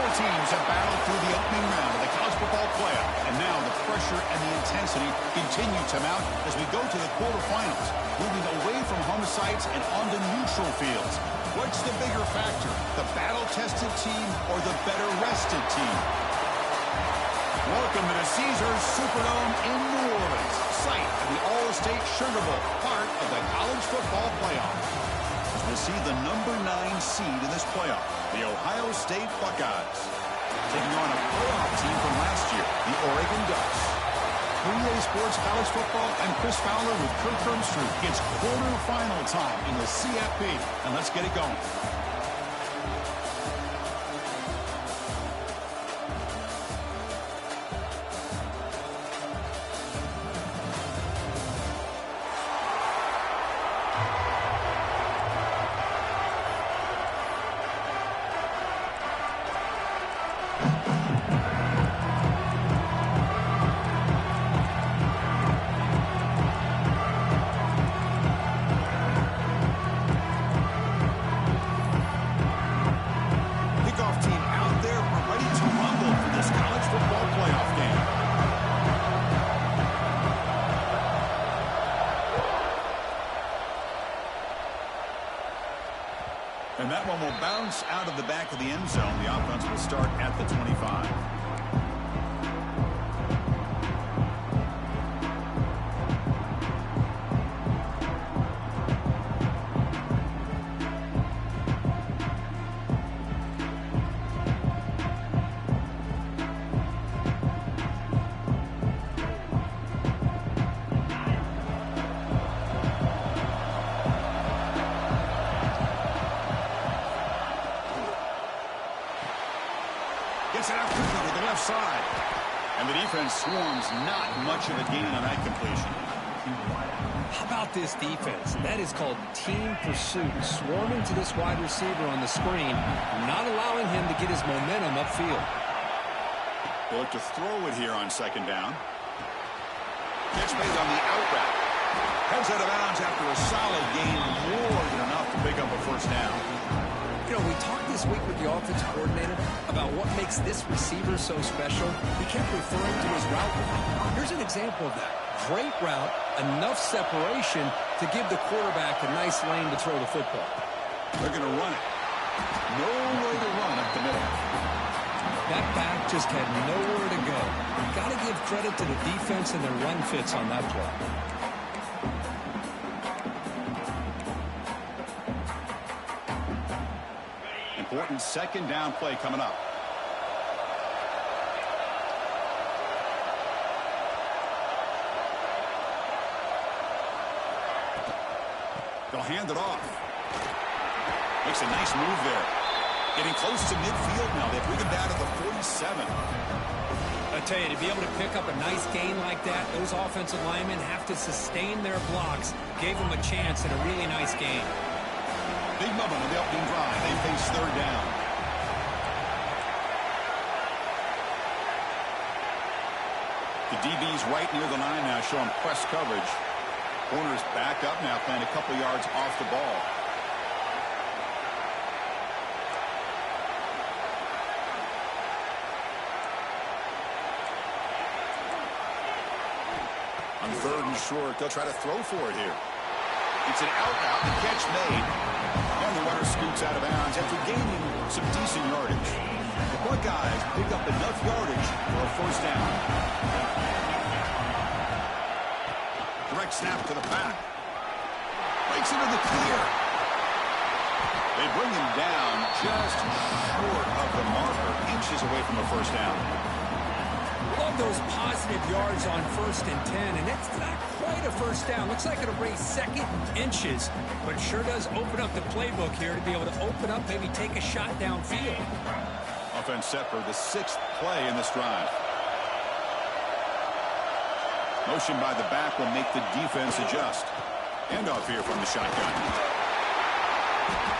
Four teams have battled through the opening round of the college football playoff, and now the pressure and the intensity continue to mount as we go to the quarterfinals, moving away from home sites and onto neutral fields. What's the bigger factor, the battle-tested team or the better-rested team? Welcome to the Caesars Superdome in New Orleans, site of the All-State Sugar Bowl, part of the college football playoff. We'll see the number 9 seed in this playoff, the Ohio State Buckeyes, taking on a playoff team from last year, the Oregon Ducks. For EA Sports College Football, I'm Chris Fowler with Kirk Herbstreit. It's quarterfinal time in the CFP, and let's get it going. And that one will bounce out of the back of the end zone. The offense will start at the 25. Gets it out quickly to the left side. And the defense swarms, not much of a gain on that completion. How about this defense? That is called team pursuit. Swarming to this wide receiver on the screen, not allowing him to get his momentum upfield. They'll look to throw it here on second down. Catch made on the out route. Heads out of bounds after a solid gain, more than enough to pick up a first down. You know, we talked this week with the offensive coordinator about what makes this receiver so special. He kept referring to his route. Here's an example of that. Great route, enough separation to give the quarterback a nice lane to throw the football. They're going to run it. No way to run up the middle. That back just had nowhere to go. Got to give credit to the defense and their run fits on that play. Important second down play coming up. They'll hand it off. Makes a nice move there. Getting close to midfield now. They bring it down to the 47. I tell you, to be able to pick up a nice gain like that, those offensive linemen have to sustain their blocks. Gave them a chance at a really nice gain. Big moment on the opening drive. They face third down. The DB's right near the line now, showing press coverage. Corner's back up now, playing a couple yards off the ball. On third and short, they'll try to throw for it here. It's an out route, the catch made. And the runner scoots out of bounds after gaining some decent yardage. The Buckeyes pick up enough yardage for a first down. Direct snap to the back. Breaks into the clear. They bring him down just short of the marker, inches away from a first down. Love those positive yards on 1st and 10, and it's not quite a first down. Looks like it'll raise second inches, but sure does open up the playbook here to be able to open up, maybe take a shot downfield. Offense set for the 6th play in this drive. Motion by the back will make the defense adjust. Handoff here from the shotgun.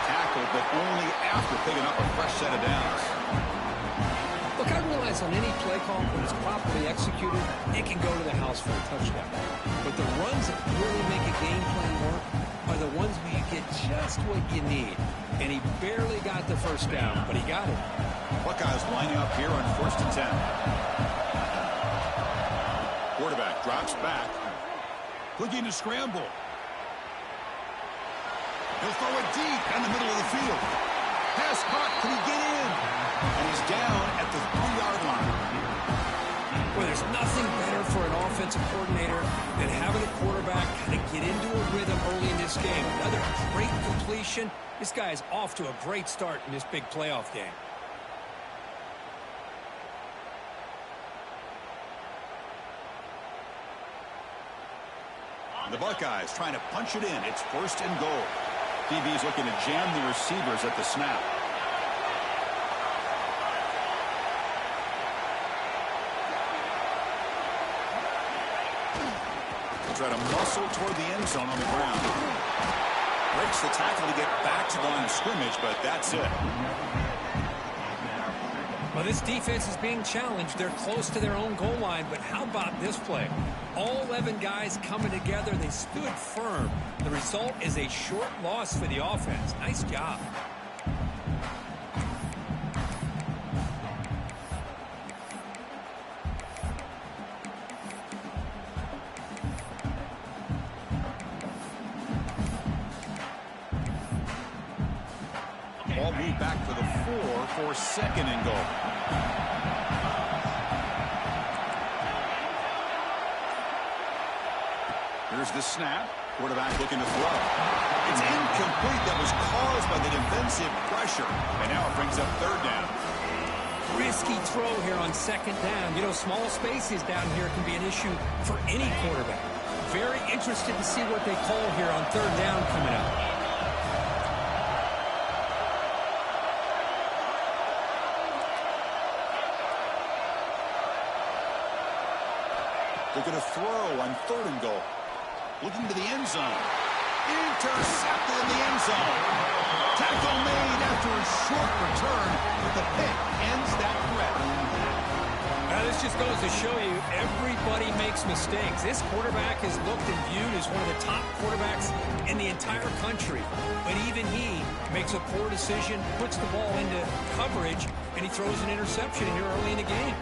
Tackled, but only after picking up a fresh set of downs. Look, I realize on any play call, when it's properly executed, it can go to the house for a touchdown. But the runs that really make a game plan work are the ones where you get just what you need. And he barely got the first down, but he got it. Buckeyes lining up here on 1st and 10. Quarterback drops back. Looking to scramble. He'll throw it deep in the middle of the field. Pass caught. Can he get in? And he's down at the 3-yard line. Well, there's nothing better for an offensive coordinator than having a quarterback kind of get into a rhythm early in this game. Another great completion. This guy is off to a great start in this big playoff game. The Buckeyes trying to punch it in. It's 1st and goal. DB's looking to jam the receivers at the snap. Try to muscle toward the end zone on the ground. Breaks the tackle to get back to the line of scrimmage, but that's it. Well, this defense is being challenged. They're close to their own goal line, but how about this play? All 11 guys coming together. They stood firm. The result is a short loss for the offense. Nice job. Ball moved back to the 4 for 2nd and goal. Here's the snap. Quarterback looking to throw. It's incomplete. That was caused by the defensive pressure. And now it brings up 3rd down. Risky throw here on 2nd down. You know, small spaces down here can be an issue for any quarterback. Very interested to see what they call here on 3rd down coming up. Looking to throw on 3rd and goal. Looking to the end zone. Intercepted in the end zone. Tackle made after a short return, but the pick ends that threat. Now, this just goes to show you everybody makes mistakes. This quarterback is looked and viewed as one of the top quarterbacks in the entire country. But even he makes a poor decision, puts the ball into coverage, and he throws an interception here early in the game.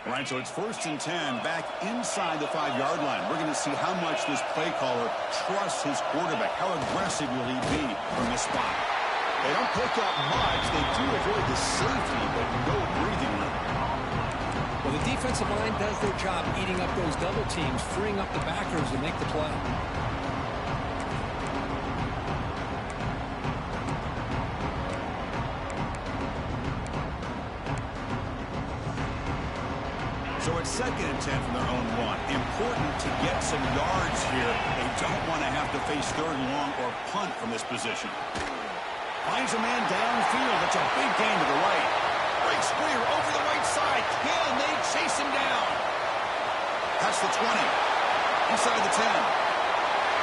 All right, so it's 1st and 10 back inside the 5-yard line. We're going to see how much this play caller trusts his quarterback. How aggressive will he be from this spot? They don't pick up much. They do avoid the safety, but no breathing room. Well, the defensive line does their job eating up those double teams, freeing up the backers to make the play. So it's 2nd and 10 from their own 1. Important to get some yards here. They don't want to have to face 3rd and long or punt from this position. Finds a man downfield. It's a big gain to the right. Breaks clear over the right side. Can they chase him down? That's the 20. Inside the 10.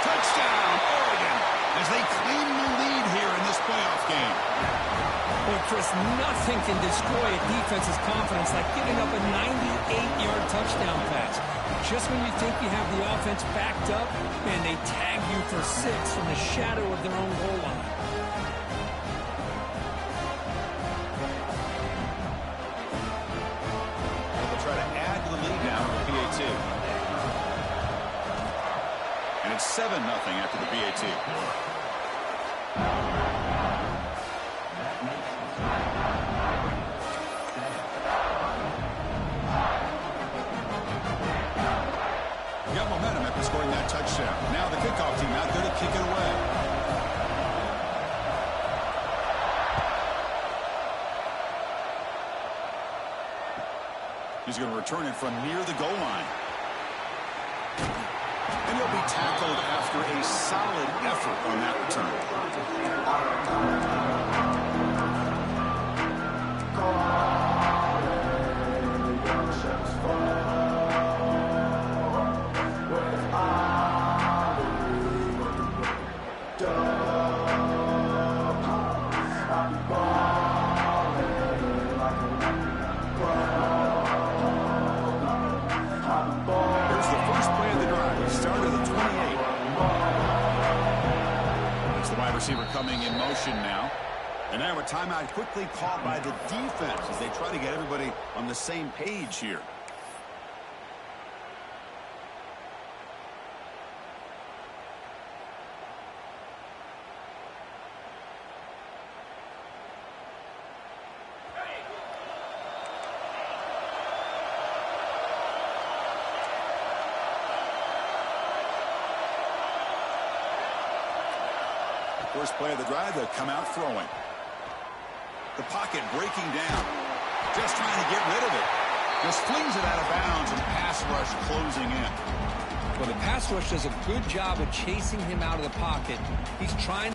Touchdown, Oregon, as they claim the lead here in this playoff game. Well, Chris, nothing can destroy a defense's confidence like giving up a 98-yard touchdown pass. Just when you think you have the offense backed up, and they tag you for 6 from the shadow of their own goal line. They'll try to add to the lead now with the PAT. And it's 7-0 after the PAT. Got momentum after scoring that touchdown. Now the kickoff team out there to kick it away. He's going to return it from near the goal line. And he'll be tackled after a solid effort on that return. Here's the first play of the drive. receiver coming in motion now. And now a timeout quickly called by the defense as they try to get everybody on the same page here. First play of the drive, they'll come out throwing. The pocket breaking down. Just trying to get rid of it. Just flings it out of bounds and pass rush closing in. Well, the pass rush does a good job of chasing him out of the pocket. He's trying.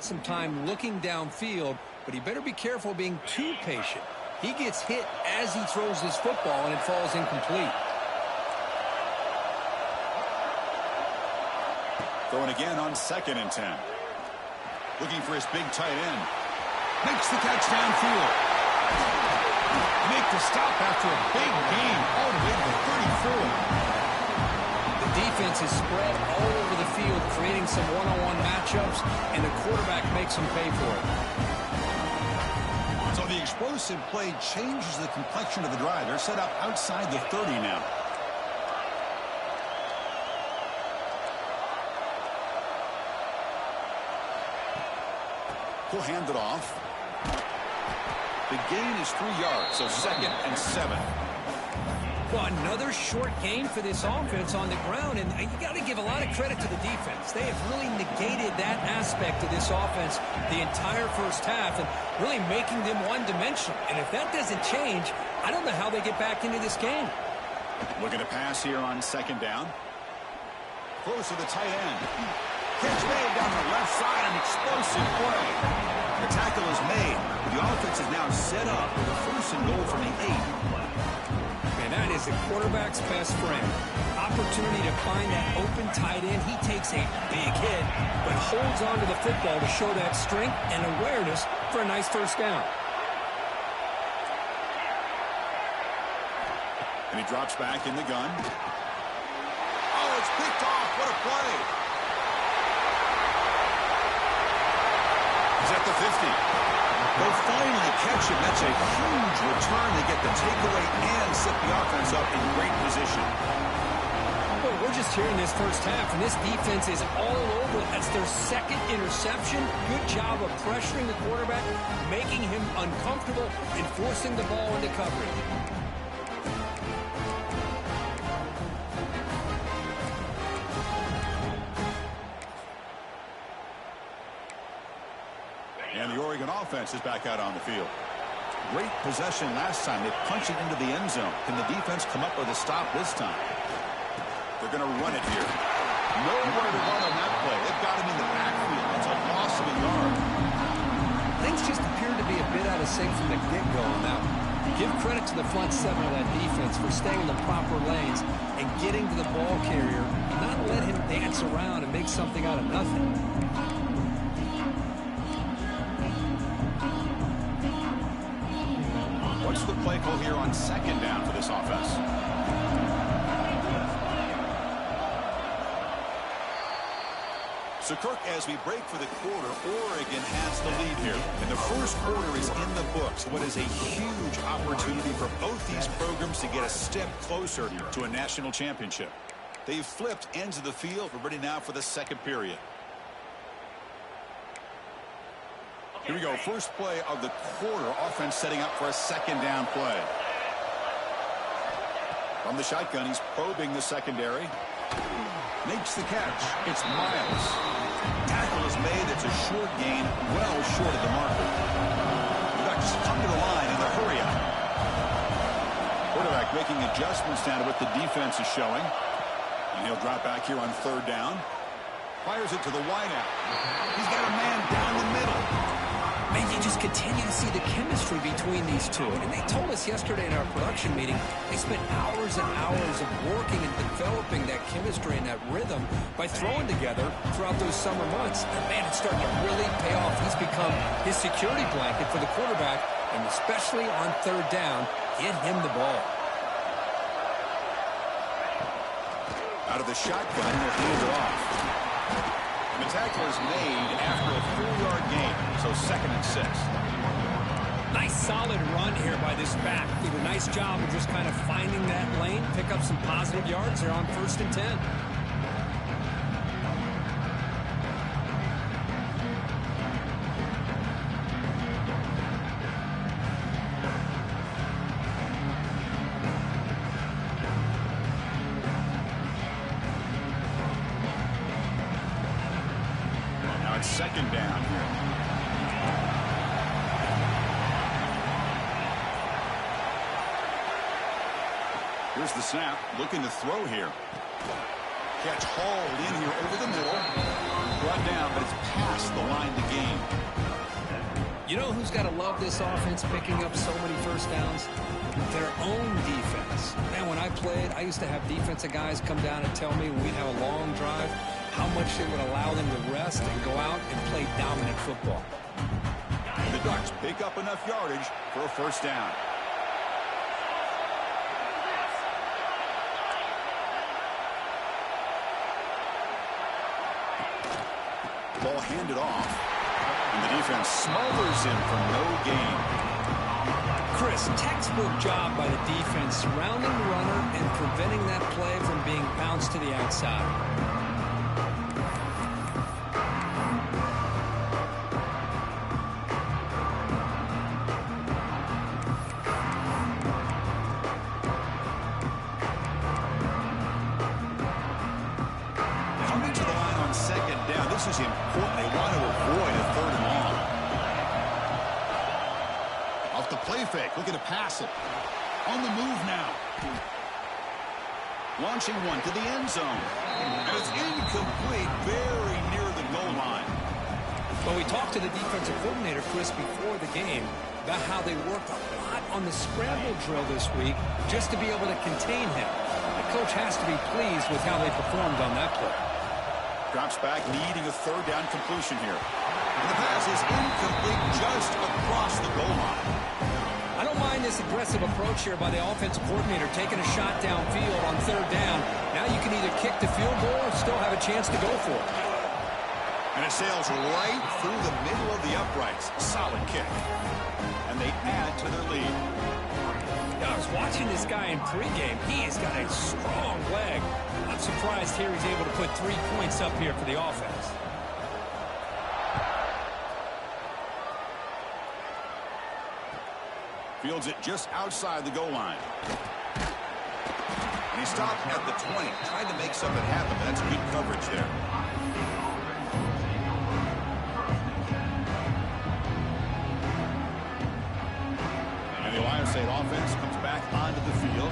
Some time looking downfield, but he better be careful being too patient. He gets hit as he throws his football, and it falls incomplete. Throwing again on 2nd and 10. Looking for his big tight end. Makes the catch downfield. Make the stop after a big gain all the way to the 34. The defense is spread all over the field, creating some one-on-one matchups, and the quarterback makes them pay for it. So the explosive play changes the complexion of the drive. They're set up outside the 30 now. He'll hand it off. The gain is 3 yards, so 2nd and 7. Well, another short gain for this offense on the ground, and you got to give a lot of credit to the defense. They have really negated that aspect of this offense the entire first half and really making them one-dimensional. And if that doesn't change, I don't know how they get back into this game. Looking to pass here on 2nd down. Close to the tight end. Catch made down the left side, an explosive play. The tackle is made. The offense is now set up with a 1st and goal from the 8. And that is the quarterback's best friend. Opportunity to find that open tight end. He takes a big hit, but holds on to the football to show that strength and awareness for a nice 1st down. And he drops back in the gun. Oh, it's picked off. What a play. He's at the 50. They'll finally catch him. That's a huge return. They get the takeaway and set the offense up in great position. Well, we're just here in this first half, and this defense is all over. That's their 2nd interception. Good job of pressuring the quarterback, making him uncomfortable, and forcing the ball into coverage. And the Oregon offense is back out on the field. Great possession last time. They punch it into the end zone. Can the defense come up with a stop this time? They're going to run it here. Nowhere to run on that play. They've got him in the backfield. That's a loss of a yard. Things just appear to be a bit out of sync from the get-go on that one. Give credit to the front 7 of that defense for staying in the proper lanes and getting to the ball carrier, not let him dance around and make something out of nothing. What's the play call here on 2nd down for this offense? So, Kirk, as we break for the quarter, Oregon has the lead here. And the first quarter is in the books. What is a huge opportunity for both these programs to get a step closer to a national championship. They've flipped ends of the field. We're ready now for the 2nd period. Here we go. First play of the quarter. Offense setting up for a 2nd down play. From the shotgun, he's probing the secondary. Makes the catch. It's Miles. Tackle is made. It's a short gain, well short of the marker. The Ducks come to the line in the hurry up. Quarterback making adjustments down to what the defense is showing. And he'll drop back here on third down. Fires it to the wideout. He's got a man down the middle. Man, you just continue to see the chemistry between these two. And they told us yesterday in our production meeting, they spent hours and hours of working and developing that chemistry and that rhythm by throwing together throughout those summer months. And man, it's starting to really pay off. He's become his security blanket for the quarterback, and especially on third down, get him the ball. Out of the shotgun, they'll hand it off. The tackle is made after a 4-yard gain, so 2nd and 6. Nice solid run here by this back. Did a nice job of just kind of finding that lane, pick up some positive yards. They're on 1st and 10. Second down here. Here's the snap. Looking to throw here. Catch hauled in here over the middle. Brought down, but it's past the line to gain. You know who's got to love this offense picking up so many first downs? Their own defense. Man, when I played, I used to have defensive guys come down and tell me when we'd have a long drive how much it would allow them to rest and go out and play dominant football. The Ducks pick up enough yardage for a first down. Ball handed off. And the defense smothers him for no gain. Chris, textbook job by the defense surrounding the runner and preventing that play from being bounced to the outside. Coming to the line on 2nd down. This is important. They want to avoid a 3rd and long. Off the play fake, looking to pass it. On the move now. Launching one to the end zone. And it's incomplete, very near the goal line. Well, we talked to the defensive coordinator, Chris, before the game about how they worked a lot on the scramble drill this week just to be able to contain him. The coach has to be pleased with how they performed on that play. Drops back, needing a 3rd down completion here. And the pass is incomplete just across the goal line. I don't mind this aggressive approach here by the offensive coordinator, taking a shot downfield on 3rd down. Now you can either kick the field goal or still have a chance to go for it. And it sails right through the middle of the uprights. Solid kick. And they add to their lead. I was watching this guy in pregame. He has got a strong leg. I'm surprised here he's able to put 3 points up here for the offense. Fields it just outside the goal line. And he stopped at the 20. Tried to make something happen. That's good coverage there. And the Ohio State offense comes back onto the field.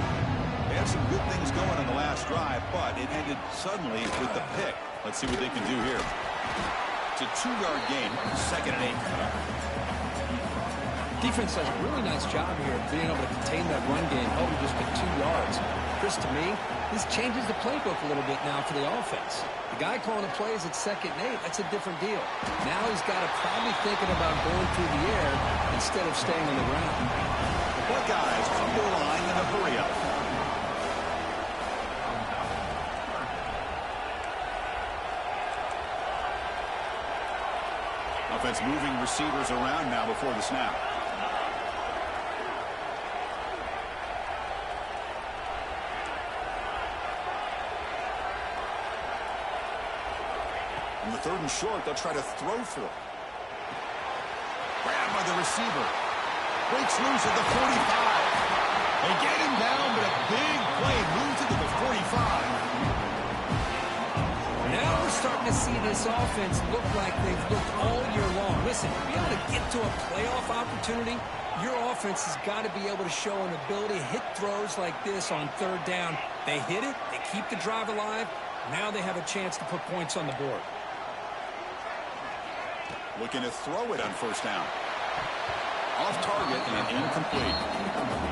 They had some good things going on the last drive, but it ended suddenly with the pick. Let's see what they can do here. It's a 2-yard gain, 2nd and 8. Defense does a really nice job here of being able to contain that run game, holding just at 2 yards. Chris, to me, this changes the playbook a little bit now for the offense. The guy calling the plays at 2nd and 8, that's a different deal. Now he's got to probably thinking about going through the air instead of staying on the ground. The Buckeyes come to the line in a hurry-up. Offense moving receivers around now before the snap. On the 3rd and short, they'll try to throw for it. Grabbed by the receiver. Breaks loose at the 45. They get him down, but a big play moves into the 45. Now we're starting to see this offense look like they've looked all year long. Listen, to be able to get to a playoff opportunity, your offense has got to be able to show an ability to hit throws like this on 3rd down They hit it. They keep the drive alive. Now they have a chance to put points on the board. Looking to throw it on first down. Off target and incomplete.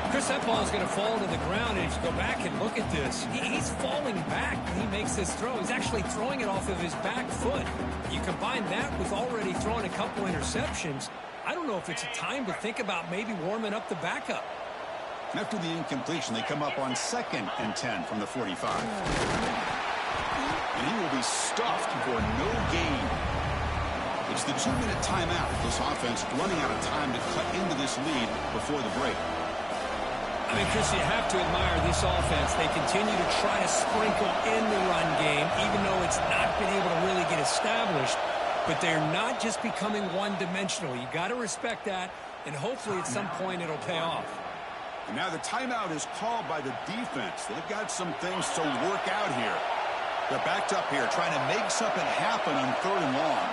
Chris, that ball is going to fall to the ground, and if you go back and look at this, he's falling back when he makes this throw. He's actually throwing it off of his back foot. You combine that with already throwing a couple interceptions, I don't know if it's a time to think about maybe warming up the backup. After the incompletion, they come up on 2nd and 10 from the 45. And he will be stuffed for no gain. It's the 2-minute timeout. This offense running out of time to cut into this lead before the break. I mean, Chris, you have to admire this offense. They continue to try to sprinkle in the run game, even though it's not been able to really get established. But they're not just becoming one-dimensional. You got to respect that, and hopefully at some point it'll pay off. And now the timeout is called by the defense. They've got some things to work out here. They're backed up here, trying to make something happen on 3rd and long.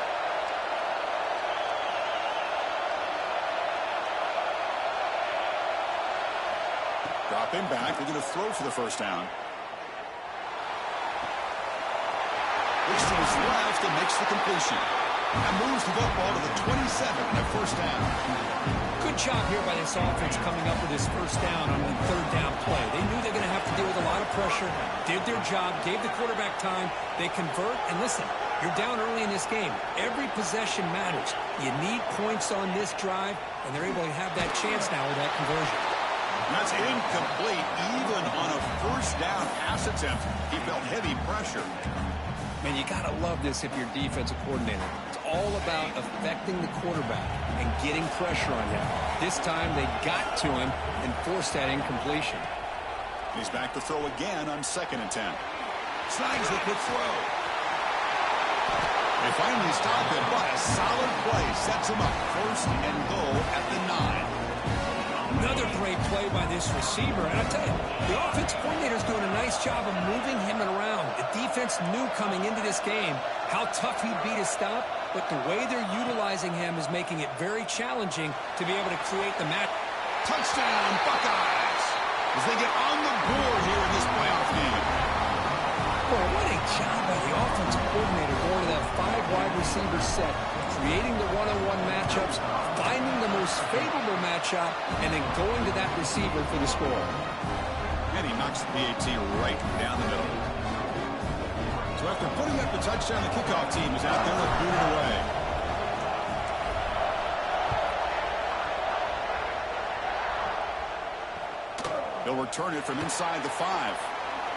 Dropping back, they're going to throw for the first down. Looks to his left and makes the completion. And moves the football to the 27 and a first down. Good job here by this offense coming up with this first down on the 3rd down play. They knew they're going to have to deal with a lot of pressure, did their job, gave the quarterback time. They convert, and listen, you're down early in this game. Every possession matters. You need points on this drive, and they're able to have that chance now with that conversion. That's incomplete, even on a first down pass attempt. He felt heavy pressure. Man, you got to love this if you're defensive coordinator. It's all about affecting the quarterback and getting pressure on him. This time they got to him and forced that incompletion. He's back to throw again on 2nd and 10. Snags the quick throw. They finally stop him, but a solid play sets him up 1st and goal at the 9. Another great play by this receiver. And I tell you, the offensive coordinator's doing a nice job of moving him around. The defense knew coming into this game how tough he'd be to stop, but the way they're utilizing him is making it very challenging to be able to create the match. Touchdown, Buckeyes! As they get on the board here in this playoff game. Boy, what a job by the offensive coordinator going to that 5-wide receiver set, creating the one-on-one matchups, finding the most favorable matchup, and then going to that receiver for the score. And he knocks the PAT right down the middle. So after putting up the touchdown, the kickoff team is out there to boot it away. They'll return it from inside the 5.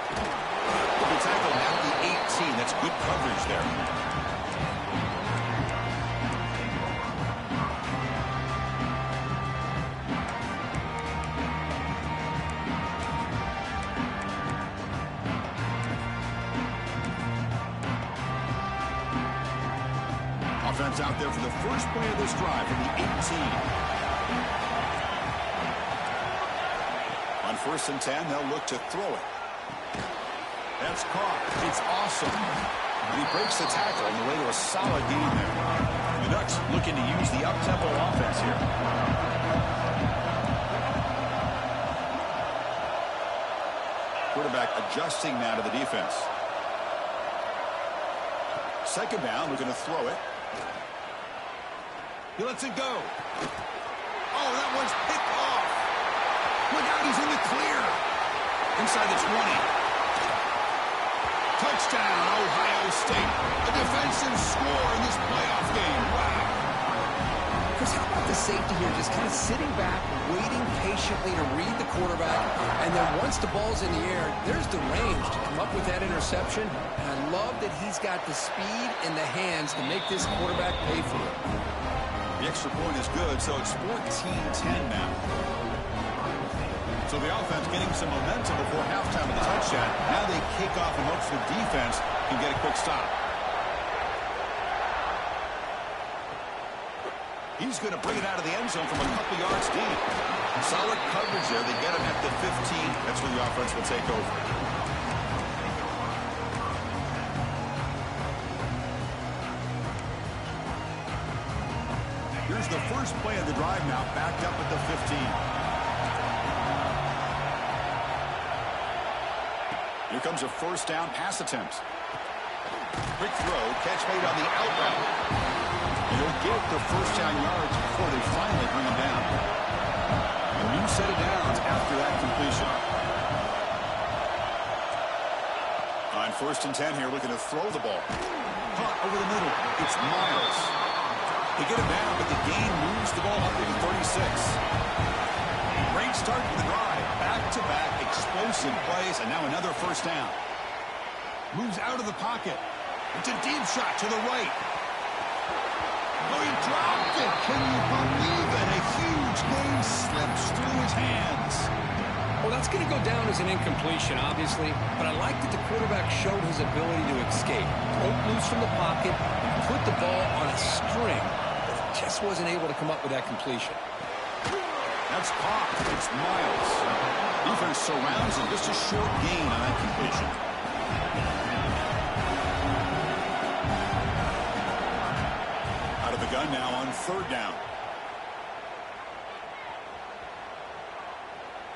They'll be tackled at the 18. That's good coverage there. Offense out there for the first play of this drive from the 18. On 1st and 10, they'll look to throw it. That's caught. It's awesome. And he breaks the tackle on the way to a solid gain there. The Ducks looking to use the up-tempo offense here. Quarterback adjusting now to the defense. 2nd down, we're going to throw it. He lets it go. Oh, that one's picked off. Look out, he's in the clear. Inside the 20. Touchdown, Ohio State. A defensive score in this playoff game. Wow. Chris, how about the safety here? Just kind of sitting back, waiting patiently to read the quarterback. And then once the ball's in the air, there's the range to come up with that interception. And I love that he's got the speed and the hands to make this quarterback pay for it. The extra point is good, so it's 14-10 now. So the offense getting some momentum before halftime of the touchdown. Now they kick off and hope the defense can get a quick stop. He's going to bring it out of the end zone from a couple yards deep. Solid coverage there. They get him at the 15. That's where the offense will take over. Here's the first play of the drive now, backed up at the 15. Here comes a first down pass attempt. Quick throw, catch made on the out route. And he'll get the first down yards before they finally bring him down. A new set of downs after that completion. On 1st and 10 here, looking to throw the ball. Caught over the middle. It's Miles. They get him down, but the gain moves the ball up to 36. Great start to the drive. Back-to-back explosive plays, and now another first down. Moves out of the pocket. It's a deep shot to the right. Oh, he dropped it. Can you believe it? A huge gain slips through his hands. Well, that's going to go down as an incompletion, obviously, but I like that the quarterback showed his ability to escape, broke loose from the pocket, and put the ball on a string, but just wasn't able to come up with that completion. That's popped. It's Miles. Defense surrounds him. Just a short gain on that completion. Out of the gun now on 3rd down.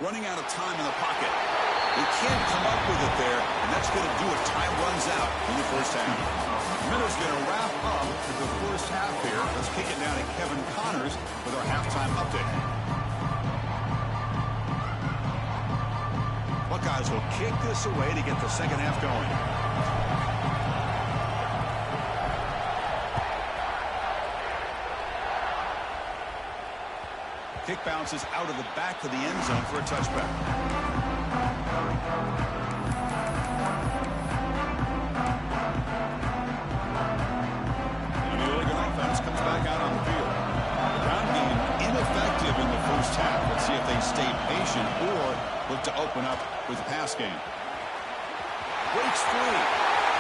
Running out of time in the pocket. They can't come up with it there, and that's going to do it. Time runs out in the first half. Miller's going to wrap up the first half here. Let's kick it down to Kevin Connors with our halftime update. Buckeyes will kick this away to get the second half going. Kick bounces out of the back of the end zone for a touchback. And the Oregon offense comes back out on the field. The ground game ineffective in the first half. Let's see if they stay patient or look to open up with the pass game. Breaks free.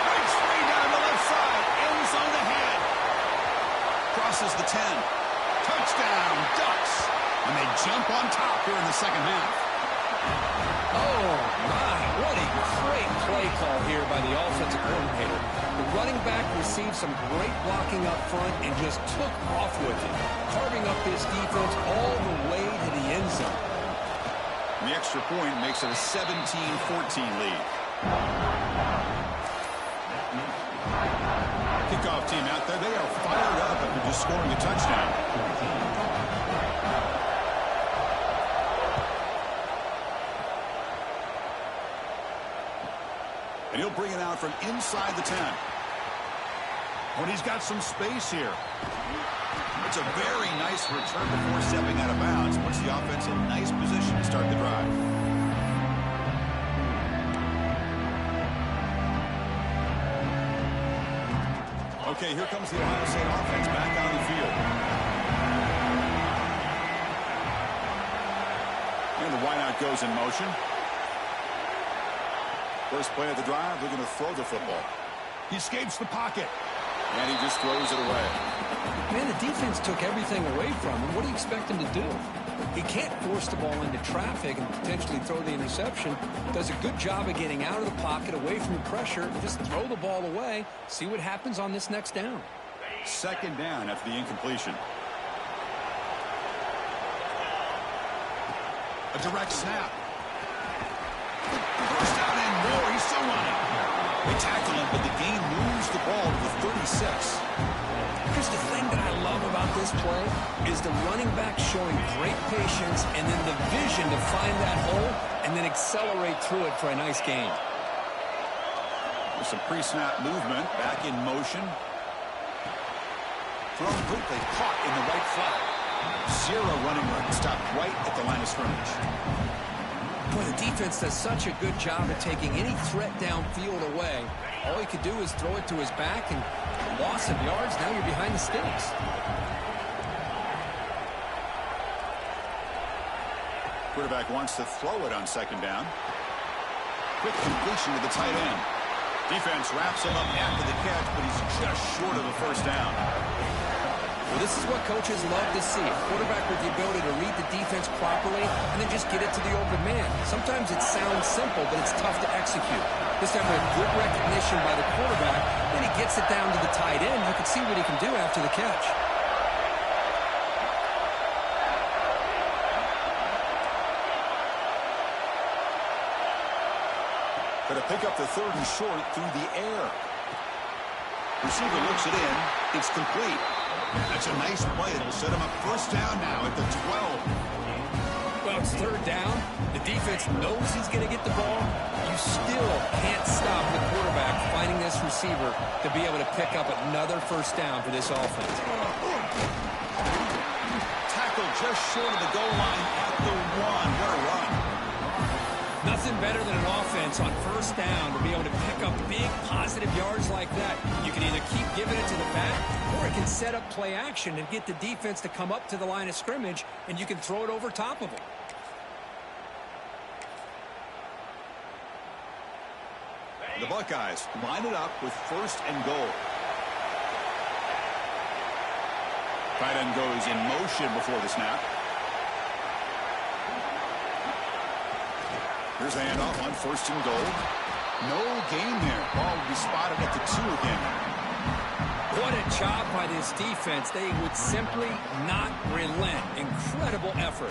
Breaks free down the left side. End zone ahead. Crosses the 10. Touchdown, Ducks. And they jump on top here in the second half. Oh, my. What a great play call here by the offensive coordinator. The running back received some great blocking up front and just took off with it, carving up this defense all the way to the end zone. And the extra point makes it a 17-14 lead. Kickoff team out there. They are fired up after just scoring a touchdown. And he'll bring it out from inside the 10. When he's got some space here. It's a very nice return before stepping out of bounds. Puts the offense in nice position to start the drive. Okay, here comes the Ohio State offense back on the field. And the wideout goes in motion. First play of the drive, looking to throw the football. He escapes the pocket. And he just throws it away. Man, the defense took everything away from him. What do you expect him to do? He can't force the ball into traffic and potentially throw the interception. Does a good job of getting out of the pocket, away from the pressure, and just throw the ball away. See what happens on this next down. Second down after the incompletion. A direct snap. First down and more. He's still running. They tackle him, but the gain moves the ball to the 36. Here's the thing that I love about this play is the running back showing great patience and then the vision to find that hole and then accelerate through it for a nice gain. With some pre-snap movement, back in motion. Thrown quickly, caught in the right flat. Zero running room, stopped right at the line of scrimmage. Boy, the defense does such a good job of taking any threat downfield away. All he could do is throw it to his back and loss of yards. Now you're behind the sticks. Quarterback wants to throw it on second down. Quick completion to the tight end. Defense wraps him up after the catch, but he's just short of a first down. Well, this is what coaches love to see. A quarterback with the ability to read the defense properly and then just get it to the open man. Sometimes it sounds simple, but it's tough to execute. This time with good recognition by the quarterback, then he gets it down to the tight end. You can see what he can do after the catch. Going to pick up the 3rd and short through the air. Receiver looks it in. It's complete. That's a nice play. It'll set him up first down now at the 12. Well, it's 3rd down. The defense knows he's going to get the ball. You still can't stop the quarterback finding this receiver to be able to pick up another first down for this offense. Tackle just short of the goal line at the 1. What a run. Nothing better than an offense on first down to be able to pick up big positive yards like that. You can either keep giving it to the back, or it can set up play action and get the defense to come up to the line of scrimmage, and you can throw it over top of them. The Buckeyes line it up with 1st and goal. Tight end goes in motion before the snap. Here's the handoff on 1st and goal. No gain there. Ball will be spotted at the 2 again. What a job by this defense. They would simply not relent. Incredible effort.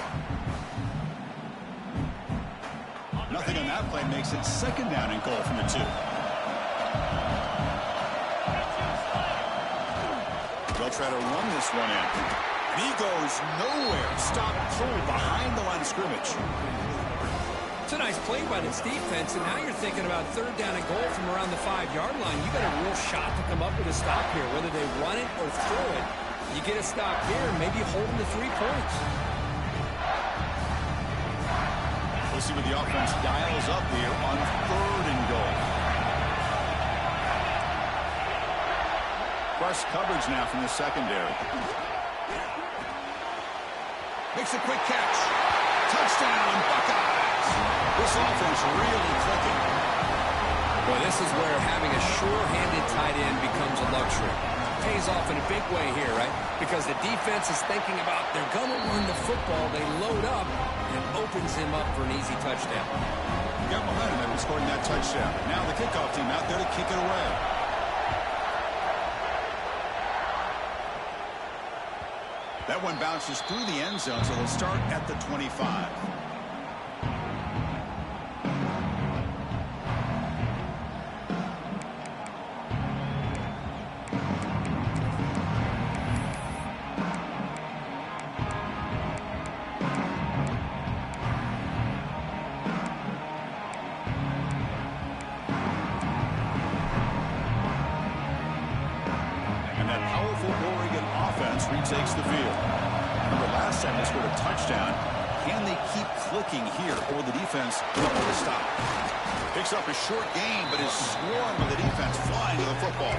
Nothing on that play makes it 2nd down and goal from the 2. They'll try to run this one in. He goes nowhere. Stop pulled behind the line of scrimmage. It's a nice play by this defense, and now you're thinking about 3rd down and goal from around the 5-yard line. You got a real shot to come up with a stop here, whether they run it or throw it. You get a stop here, and maybe hold them to 3 points. We'll see what the offense dials up here on 3rd and goal. Press coverage now from the secondary. Makes a quick catch. Touchdown, Buckeyes. This offense really clicking. Well, this is where having a sure-handed tight end becomes a luxury. Pays off in a big way here, right? Because the defense is thinking about they're going to run the football. They load up, and it opens him up for an easy touchdown. Got behind him after scoring that touchdown. Now the kickoff team out there to kick it away. That one bounces through the end zone, so they'll start at the 25. Retakes the field. Remember last time they scored a touchdown. Can they keep clicking here, or the defense come to a stop? Picks up a short gain, but is swarmed with the defense flying to the football.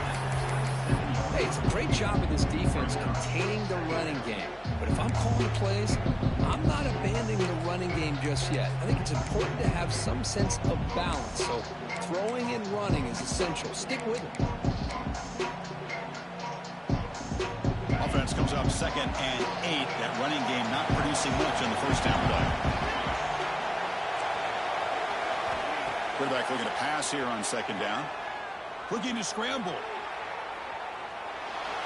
Hey, it's a great job of this defense containing the running game. But if I'm calling plays, I'm not abandoning the running game just yet. I think it's important to have some sense of balance. So throwing and running is essential. Stick with it. Offense comes up 2nd and 8. That running game not producing much on the first down play. Quarterback looking to pass here on 2nd down. Looking to scramble.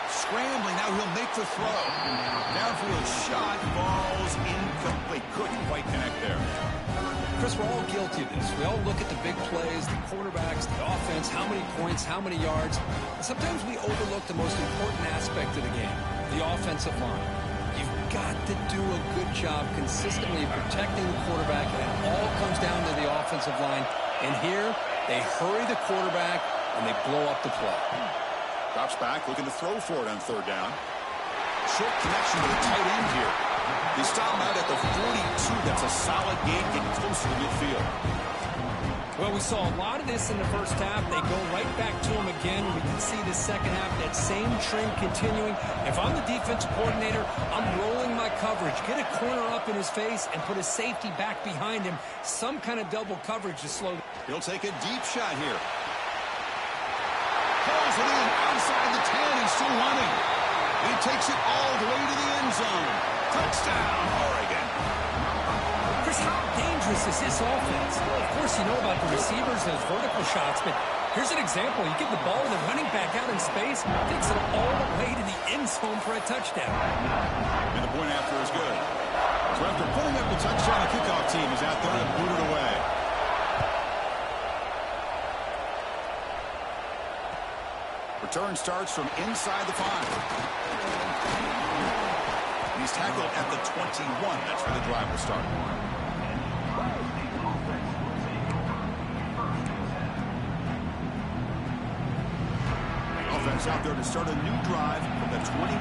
Scrambling, now he'll make the throw. Downfield shot, falls incomplete. Couldn't quite connect there. Chris, we're all guilty of this. We all look at the big plays, the quarterbacks, the offense, how many points, how many yards. And sometimes we overlook the most important aspect of the game, the offensive line. You've got to do a good job consistently protecting the quarterback, and it all comes down to the offensive line. And here, they hurry the quarterback, and they blow up the play. Drops back, looking to throw for it on 3rd down. Short connection to the tight end here. They stop him out at the 42. That's a solid gain, getting close to the midfield. Well, we saw a lot of this in the first half. They go right back to him again. We can see the second half, that same trend continuing. If I'm the defensive coordinator, I'm rolling my coverage. Get a corner up in his face and put a safety back behind him. Some kind of double coverage to slow. He'll take a deep shot here. Pulls it in outside the 10. He's still running. He takes it all the way to the end zone. Touchdown, Oregon. Chris, how dangerous is this offense? Well, of course, you know about the receivers, those vertical shots, but here's an example. You give the ball to the running back out in space, takes it all the way to the end zone for a touchdown. And the point after is good. So after putting up the touchdown, the kickoff team is out there to boot it away. Return starts from inside the 5. He's tackled at the 21. That's where the drive will start. Offense out there to start a new drive from the 21.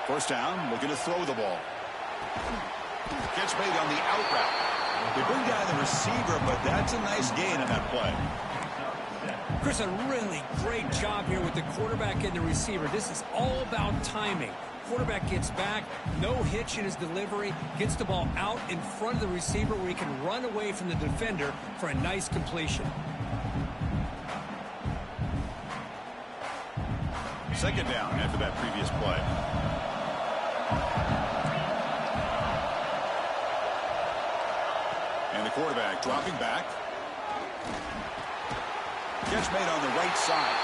First down, looking to throw the ball. Catch made on the out route. They bring down the receiver, but that's a nice gain in that play. Chris, a really great job here with the quarterback and the receiver. This is all about timing. Quarterback gets back, no hitch in his delivery, gets the ball out in front of the receiver where he can run away from the defender for a nice completion. Second down after that previous play. And the quarterback dropping back. Catch made on the right side.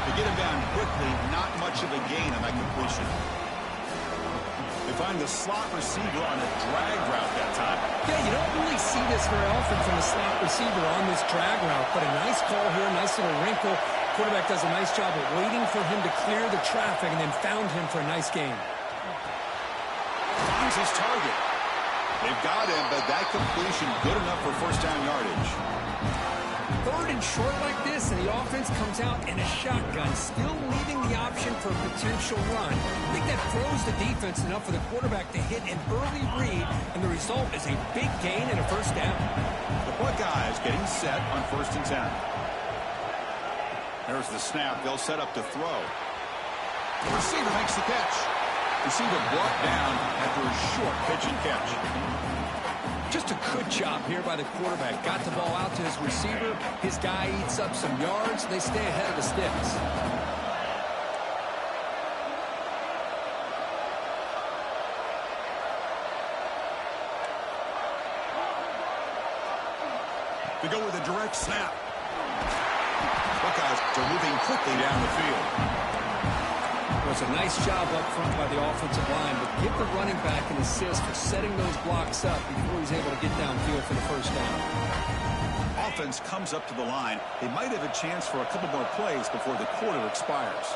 To get him down quickly, not much of a gain on that completion. They find the slot receiver on a drag route that time. Yeah, you don't really see this very often from the slot receiver on this drag route, but a nice call here, nice little wrinkle. Quarterback does a nice job of waiting for him to clear the traffic and then found him for a nice gain. Finds his target. They've got him, but that completion good enough for first down yardage. Third and short like this, and the offense comes out in a shotgun, still leaving the option for a potential run. I think that throws the defense enough for the quarterback to hit an early read, and the result is a big gain and a first down. The Buckeyes getting set on 1st and 10. There's the snap. They'll set up to throw. The receiver makes the catch. Receiver brought down after a short pitch and catch. Just a good job here by the quarterback. Got the ball out to his receiver. His guy eats up some yards. They stay ahead of the sticks. They go with a direct snap. Buckeyes are moving quickly down the field. Well, it's a nice job up front by the offensive line, but give the running back an assist for setting those blocks up before he's able to get downfield for the first down. Offense comes up to the line. They might have a chance for a couple more plays before the quarter expires.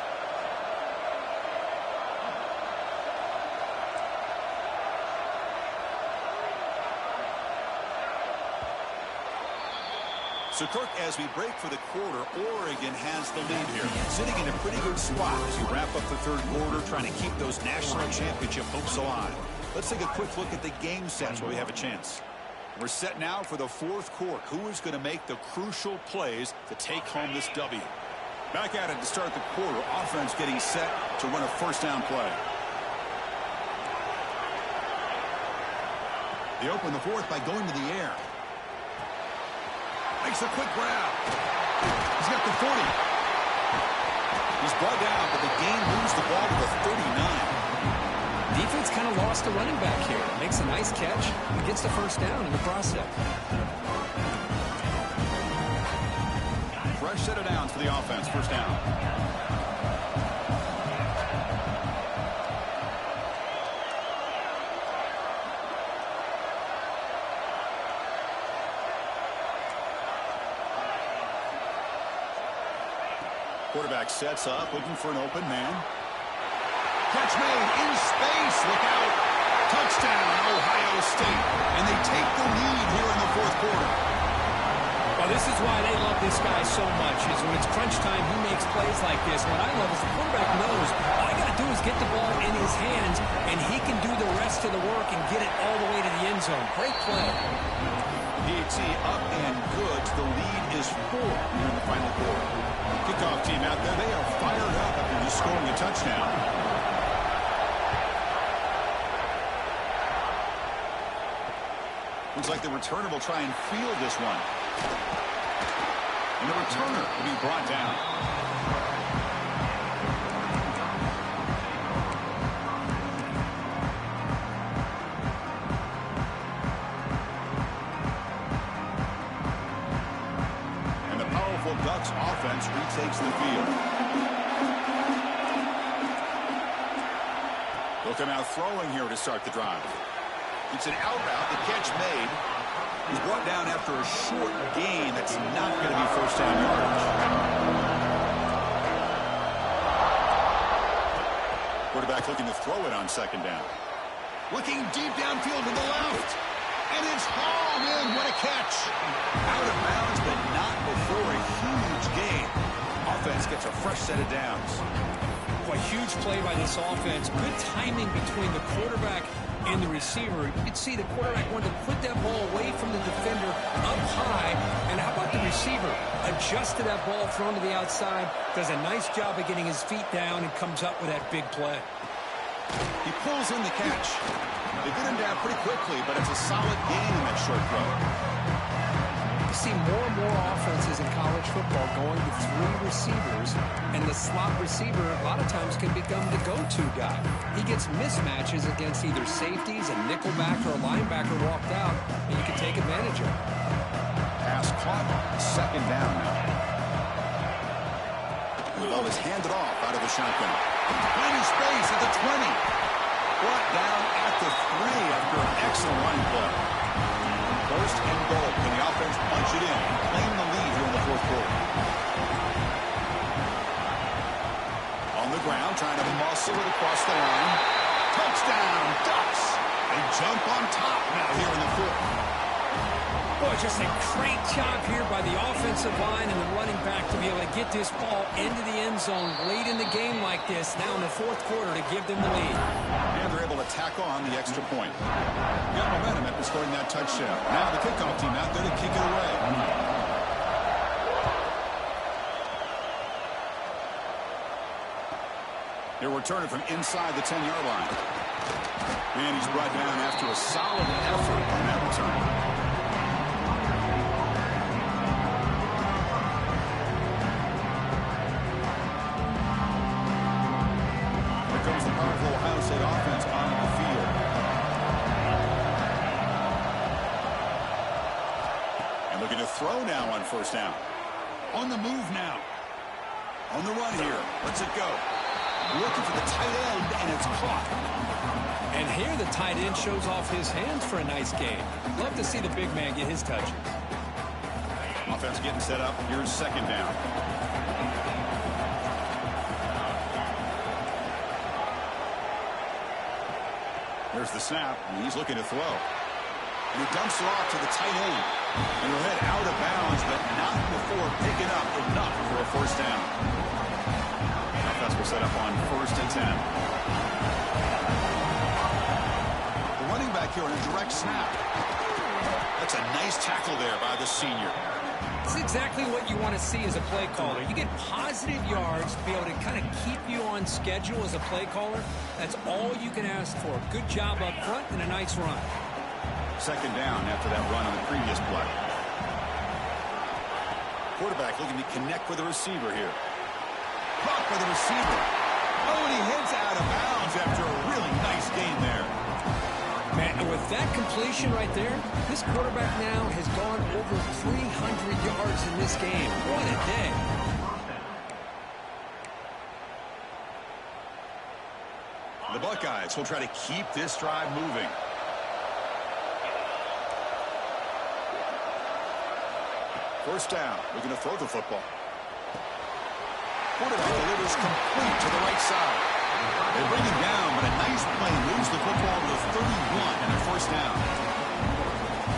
So, Kirk, as we break for the quarter, Oregon has the lead here, sitting in a pretty good spot as you wrap up the third quarter, trying to keep those national championship hopes alive. Let's take a quick look at the game sets while we have a chance. We're set now for the fourth quarter. Who is going to make the crucial plays to take home this W? Back at it to start the quarter. Offense getting set to run a first down play. They open the fourth by going to the air. Makes a quick grab. He's got the 40. He's brought down, but the game moves the ball to the 39. Defense kind of lost a running back here. Makes a nice catch and gets the first down in the process. Fresh set of downs for the offense. First down. Quarterback sets up, looking for an open man. Catch made in space. Look out. Touchdown, Ohio State. And they take the lead here in the fourth quarter. Well, this is why they love this guy so much, is when it's crunch time, he makes plays like this. What I love is the quarterback knows all I got to do is get the ball in his hands, and he can do the rest of the work and get it all the way to the end zone. Great play. DT up and good. The lead is 4 here in the final quarter. Kickoff team out there, they are fired up after just scoring a touchdown. Looks like the returner will try and field this one. And the returner will be brought down. And the powerful Ducks offense retakes the field. They'll come out throwing here to start the drive. It's an out route. The catch made. He's brought down after a short gain. That's not going to be first down yardage. Quarterback looking to throw it on second down. Looking deep downfield to the left. And it's hauled in. What a catch. Out of bounds, but not before a huge gain. Offense gets a fresh set of downs. A huge play by this offense. Good timing between the quarterback and the receiver. You could see the quarterback wanted to put that ball away from the defender up high. And how about the receiver? Adjusted that ball thrown to the outside. Does a nice job of getting his feet down and comes up with that big play. He pulls in the catch. They get him down pretty quickly, but it's a solid gain in that short throw. You see more and more offenses in college football going to 3 receivers, and the slot receiver a lot of times can become the go-to guy. He gets mismatches against either safeties, a nickelback, or a linebacker walked out, and you can take advantage of it. Pass caught. Second down now. The ball is handed off out of the shotgun. Plenty space at the 20. Brought down at the 3 after an excellent running play. First and goal. Can the offense punch it in and claim the lead here in the fourth quarter? On the ground, trying to muscle it across the line. Touchdown, Ducks. They jump on top now here in the fourth. Boy, just a great job here by the offensive line and the running back to be able to get this ball into the end zone late in the game like this, now in the fourth quarter, to give them the lead. And they're able to tack on the extra point. Got momentum after scoring that touchdown. Now the kickoff team out there to kick it away. They're returning from inside the 10-yard line. And he's brought down after a solid effort on that return. Ohio State offense on the field. And looking to throw now on first down. On the move now. On the run here. Let's it go. Looking for the tight end, and it's caught. And here the tight end shows off his hands for a nice game. Love to see the big man get his touches. Offense getting set up. Here's second down. There's the snap, and he's looking to throw. And he dumps it off to the tight end. And he'll head out of bounds, but not before picking up enough for a first down. Offense will set up on 1st and 10. The running back here on a direct snap. That's a nice tackle there by the senior. It's exactly what you want to see as a play caller. You get positive yards to be able to kind of keep you on schedule as a play caller. That's all you can ask for. Good job up front and a nice run. Second down after that run on the previous play. Quarterback looking to connect with the receiver here. Caught by the receiver. Oh, and he heads out of bounds after a really nice gain there. Man, with that completion right there, this quarterback now has gone over 300 yards in this game. What a day. The Buckeyes will try to keep this drive moving. First down, looking to throw the football. Quarterback delivers complete to the right side. They bring him down, but a nice play moves the football to the 31 and a first down.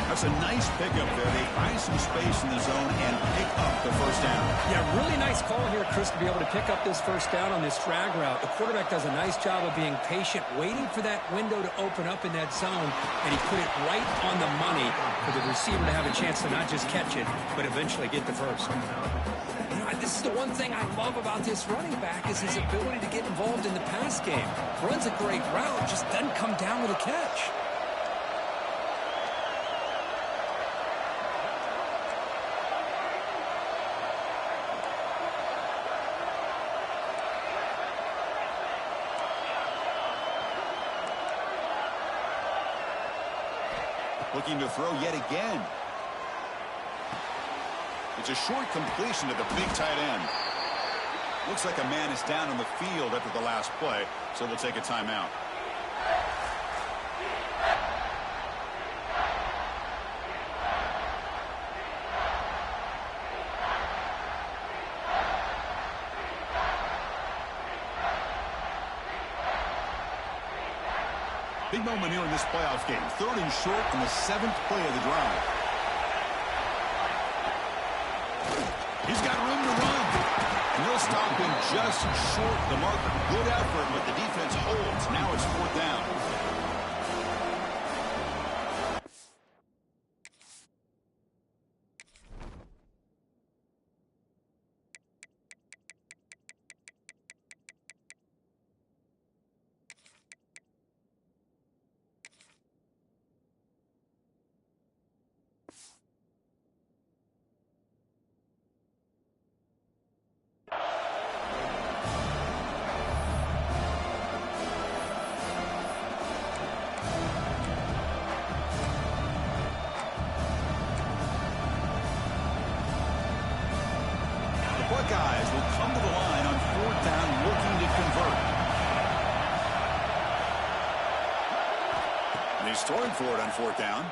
That's a nice pickup there. They find some space in the zone and pick up the first down. Yeah, really nice call here, Chris, to be able to pick up this first down on this drag route. The quarterback does a nice job of being patient, waiting for that window to open up in that zone, and he put it right on the money for the receiver to have a chance to not just catch it, but eventually get the first. This is the one thing I love about this running back is his ability to get involved in the pass game. Runs a great route, just doesn't come down with a catch. Looking to throw yet again. It's a short completion to the big tight end. Looks like a man is down on the field after the last play, so they'll take a timeout. Big moment here in this playoff game. 3rd and short in the 7th play of the drive. He's got room to run. And he'll stop him just short the marker. Good effort, but the defense holds. Now it's 4th down. Buckeyes will come to the line on 4th down, looking to convert. And he's throwing for it on 4th down.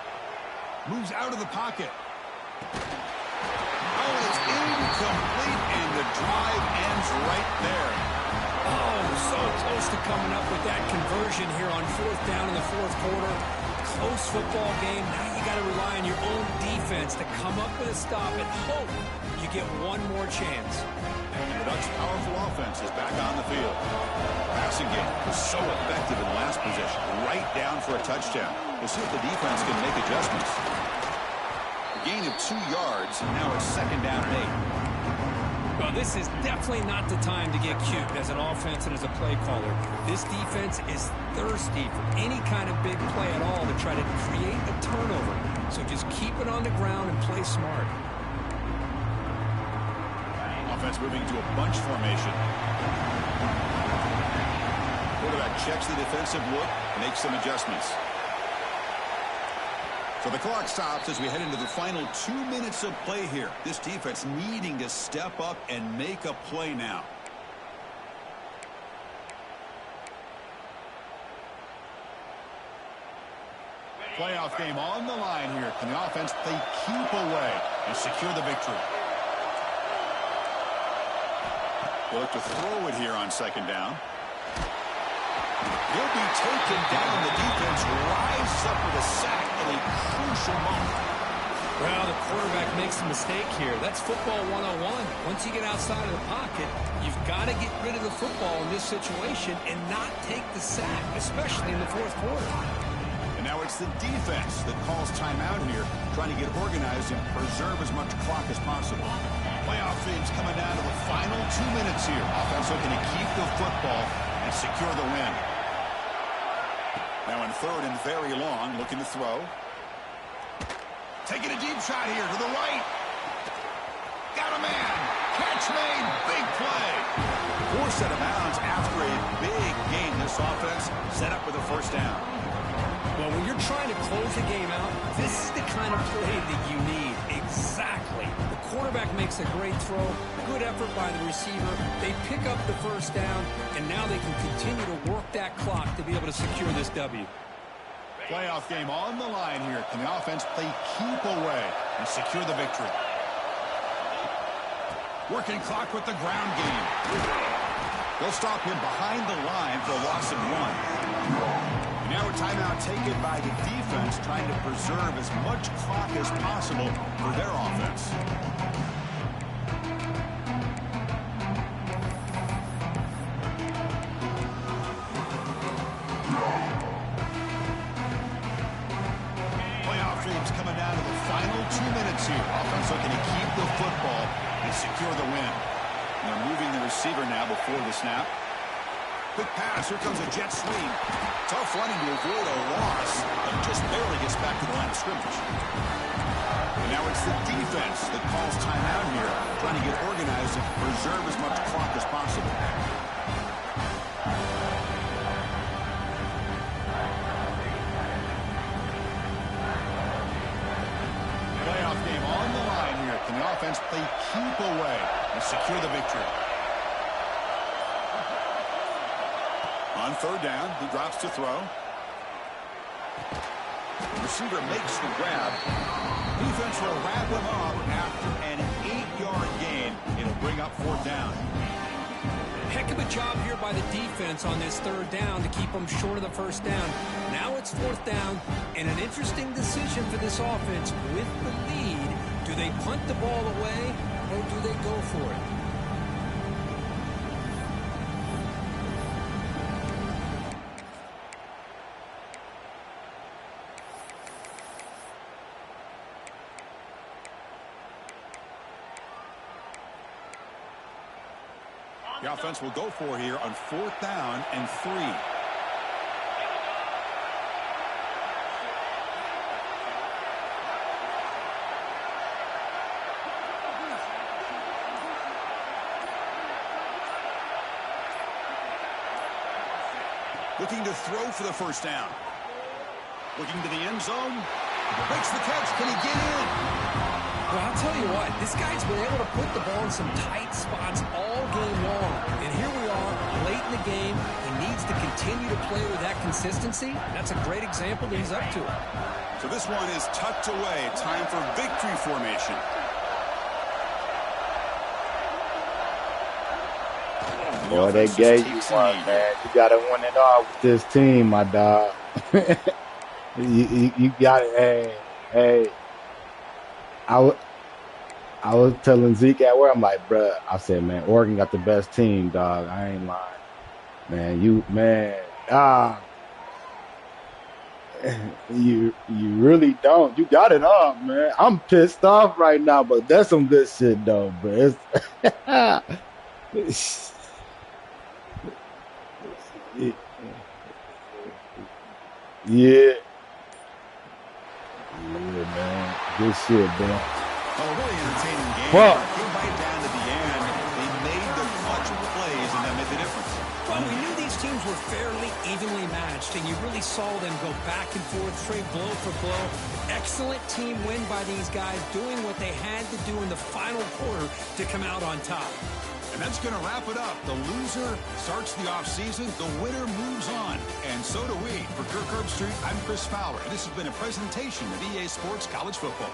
Moves out of the pocket. Oh, it's incomplete, and the drive ends right there. Oh, so close to coming up with that conversion here on 4th down in the 4th quarter. Close football game. Now you got to rely on your own defense to come up with a stop and hope you get one more chance. And the Ducks' powerful offense is back on the field. Passing game was so effective in last possession. Right down for a touchdown. We'll see if the defense can make adjustments. A gain of 2 yards, and now it's 2nd down and 8. Well, this is definitely not the time to get cute as an offense and as a play caller. This defense is thirsty for any kind of big play at all to try to create a turnover. So just keep it on the ground and play smart. Offense moving to a bunch formation. Quarterback checks the defensive look, makes some adjustments. So the clock stops as we head into the final 2 minutes of play here. This defense needing to step up and make a play now. Playoff game on the line here. Can the offense play keep away and secure the victory? They'll look to throw it here on 2nd down. He'll be taken down. The defense rises up with a sack at a crucial moment. Well, the quarterback makes a mistake here. That's football 101. Once you get outside of the pocket, you've got to get rid of the football in this situation and not take the sack, especially in the 4th quarter. And now it's the defense that calls timeout here, trying to get organized and preserve as much clock as possible. Playoff themes coming down to the final 2 minutes here. Offense looking to keep the football and secure the win. Now in 3rd and very long, looking to throw. Taking a deep shot here to the right. Got a man. Catch made. Big play. Forced out of bounds after a big gain. This offense set up with a 1st down. Well, when you're trying to close the game out, this is the kind of play that you need. Exactly. The quarterback makes a great throw. Good effort by the receiver. They pick up the 1st down, and now they can continue to work that clock to be able to secure this W. Playoff game on the line here. Can the offense play keep away and secure the victory? Working clock with the ground game. They'll stop him behind the line for a loss of 1. And now a timeout taken by the defense, trying to preserve as much clock as possible for their offense. Playoff dreams coming down to the final 2 minutes here. Offense looking to keep the football and secure the win. And they're moving the receiver now before the snap. Quick pass. Here comes a jet sweep. Tough running to avoid a loss, and just barely gets back to the line of scrimmage. And now it's the defense that calls timeout here, trying to get organized and preserve as much clock as possible. Playoff game on the line here. Can the offense play keep away and secure the victory? On 3rd down, he drops to throw. The receiver makes the grab. Defense will wrap him up after an 8-yard gain. It'll bring up 4th down. Heck of a job here by the defense on this third down to keep them short of the first down. Now it's fourth down, and an interesting decision for this offense with the lead. Do they punt the ball away, or do they go for it? The offense will go for here on fourth down and 3. Looking to throw for the first down. Looking to the end zone. Makes the catch. Can he get in? Well, I'll tell you what, this guy's been able to put the ball in some tight spots all game long. And here we are, late in the game. He needs to continue to play with that consistency. That's a great example that he's up to it. So this one is tucked away. Time for victory formation. Boy, they gave you one, man. You got to win it all with this team, my dog. you got it. Hey. I was telling Zeke at work, I'm like, bruh, I said, man, Oregon got the best team, dog. I ain't lying. You really don't. You got it up, man. I'm pissed off right now, but that's some good shit, though, bro. Yeah, man. Good shit, bro. Oh, really entertaining game. Fuck. Came right down to the end. They made the clutch plays, and that made the difference. Well, we knew these teams were fairly evenly matched, and you really saw them go back and forth, trade blow for blow. Excellent team win by these guys, doing what they had to do in the final quarter to come out on top. And that's going to wrap it up. The loser starts the offseason. The winner moves on. And so do we. For Kirk Herbstreit, I'm Chris Fowler. And this has been a presentation of EA Sports College Football.